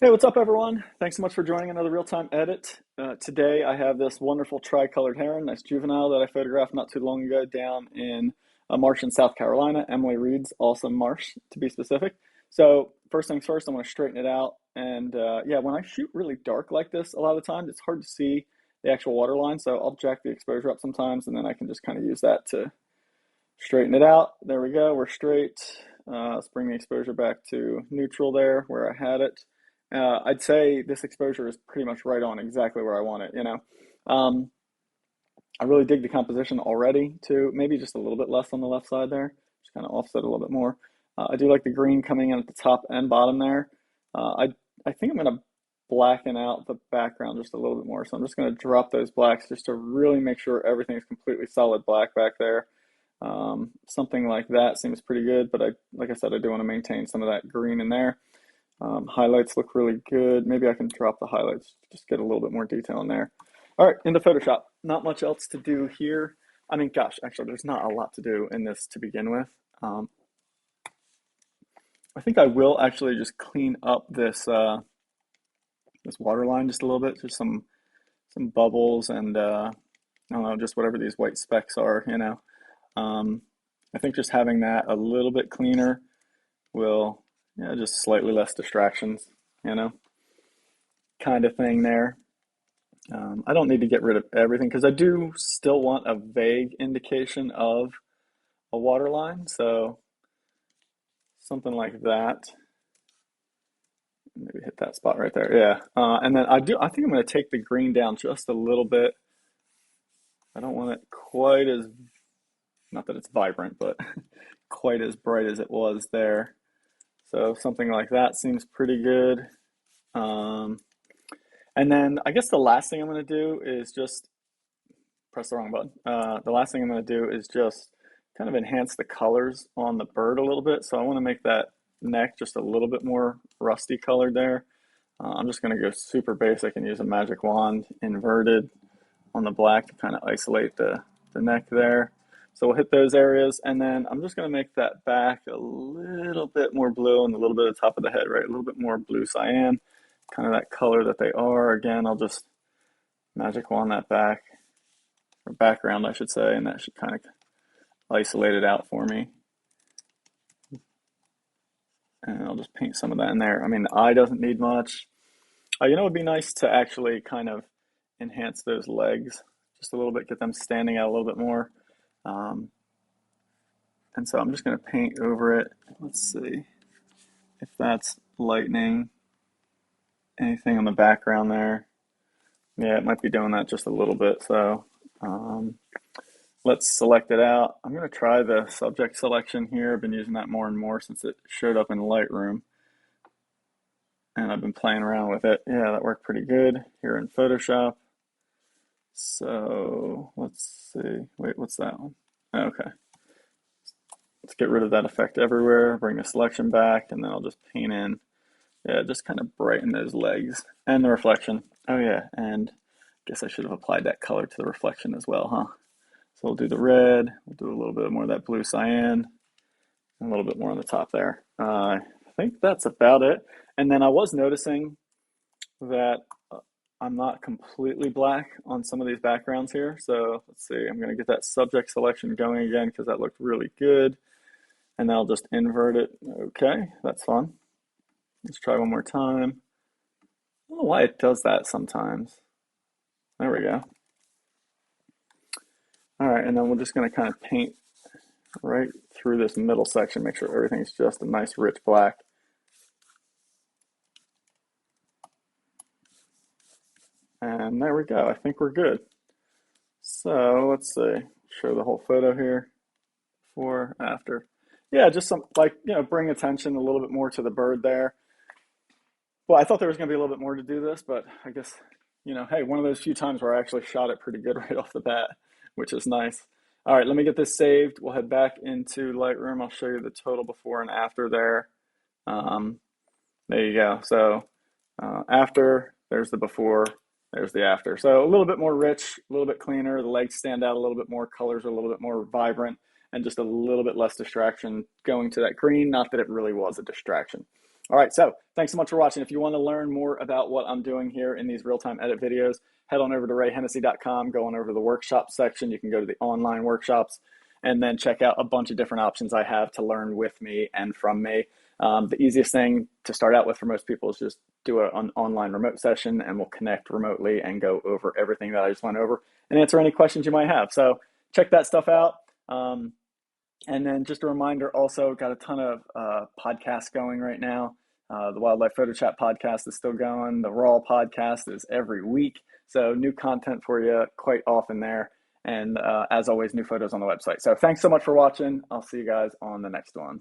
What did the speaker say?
Hey, what's up, everyone? Thanks so much for joining another real-time edit. Today, I have this wonderful tricolored heron, nice juvenile that I photographed not too long ago down in a marsh in South Carolina, Emily Reed's awesome marsh, to be specific. So, first things first, I'm going to straighten it out. And yeah, when I shoot really dark like this, a lot of the times it's hard to see the actual water line. So, I'll jack the exposure up sometimes, and then I can just kind of use that to straighten it out. There we go. We're straight. Let's bring the exposure back to neutral there where I had it. I'd say this exposure is pretty much right on exactly where I want it. Um, I really dig the composition already too. Maybe just a little bit less on the left side there. Just kind of offset a little bit more. I do like the green coming in at the top and bottom there. I think I'm going to blacken out the background just a little bit more. So I'm just going to drop those blacks just to really make sure everything is completely solid black back there. Something like that seems pretty good, but like I said, I do want to maintain some of that green in there. Highlights look really good. Maybe I can drop the highlights, just get a little bit more detail in there. All right, into Photoshop. Not much else to do here. I mean, gosh, actually, there's not a lot to do in this to begin with. I think I will actually just clean up this water line just a little bit, just some bubbles and I don't know, just whatever these white specks are. Um, I think just having that a little bit cleaner will, yeah, just slightly less distractions, you know, kind of thing there. I don't need to get rid of everything because I do still want a vague indication of a water line. So something like that. Maybe hit that spot right there. Yeah. And then I think I'm going to take the green down just a little bit. I don't want it quite as, not that it's vibrant, but quite as bright as it was there. So something like that seems pretty good. Um, and then I guess the last thing I'm going to do is just press the wrong button. The last thing I'm going to do is just kind of enhance the colors on the bird a little bit. So I want to make that neck just a little bit more rusty colored there. I'm just going to go super basic and use a magic wand inverted on the black to kind of isolate the neck there. So we'll hit those areas, and then I'm just going to make that back a little bit more blue and a little bit of the top of the head, right? A little bit more blue cyan, kind of that color that they are. Again, I'll just magic wand that back, or background, I should say, and that should kind of isolate it out for me. And I'll just paint some of that in there. I mean, the eye doesn't need much. It would be nice to actually kind of enhance those legs just a little bit, get them standing out a little bit more. Um, and so I'm just going to paint over it. Let's see if that's lightning. Anything on the background there? Yeah, it might be doing that just a little bit. So um, let's select it out. I'm going to try the subject selection here. I've been using that more and more since it showed up in Lightroom. And I've been playing around with it. Yeah, that worked pretty good here in Photoshop. So let's see. Wait, what's that one? Okay. Let's get rid of that effect everywhere. Bring the selection back, and then I'll just paint in. Yeah, just kind of brighten those legs and the reflection. Oh yeah, and I guess I should have applied that color to the reflection as well, huh? So we'll do the red. We'll do a little bit more of that blue cyan, and a little bit more on the top there. I think that's about it. And then I was noticing that I'm not completely black on some of these backgrounds here. So let's see, I'm going to get that subject selection going again because that looked really good. And then I'll just invert it. Okay, that's fun. Let's try one more time. I don't know why it does that sometimes. There we go. All right, and then we're just going to kind of paint right through this middle section, make sure everything's just a nice rich black. And there we go. I think we're good. So let's see. Show the whole photo here. Before, after. Yeah, just some, like, bring attention a little bit more to the bird there. Well, I thought there was going to be a little bit more to do this, but I guess, hey, one of those few times where I actually shot it pretty good right off the bat, which is nice. All right, let me get this saved. We'll head back into Lightroom. I'll show you the total before and after there. Um, there you go. So after, there's the before, there's the after. So a little bit more rich, a little bit cleaner. The legs stand out a little bit more. Colors are a little bit more vibrant and just a little bit less distraction going to that green. Not that it really was a distraction. All right, so thanks so much for watching. If you want to learn more about what I'm doing here in these real-time edit videos, head on over to rayhennessy.com, go on over to the workshop section. You can go to the online workshops and then check out a bunch of different options I have to learn with me and from me. The easiest thing to start out with for most people is just do an online remote session, and we'll connect remotely and go over everything that I just went over and answer any questions you might have. So check that stuff out. And then just a reminder, also got a ton of podcasts going right now. The Wildlife Photo Chat podcast is still going. The Raw podcast is every week. So new content for you quite often there. And as always, new photos on the website. So thanks so much for watching. I'll see you guys on the next one.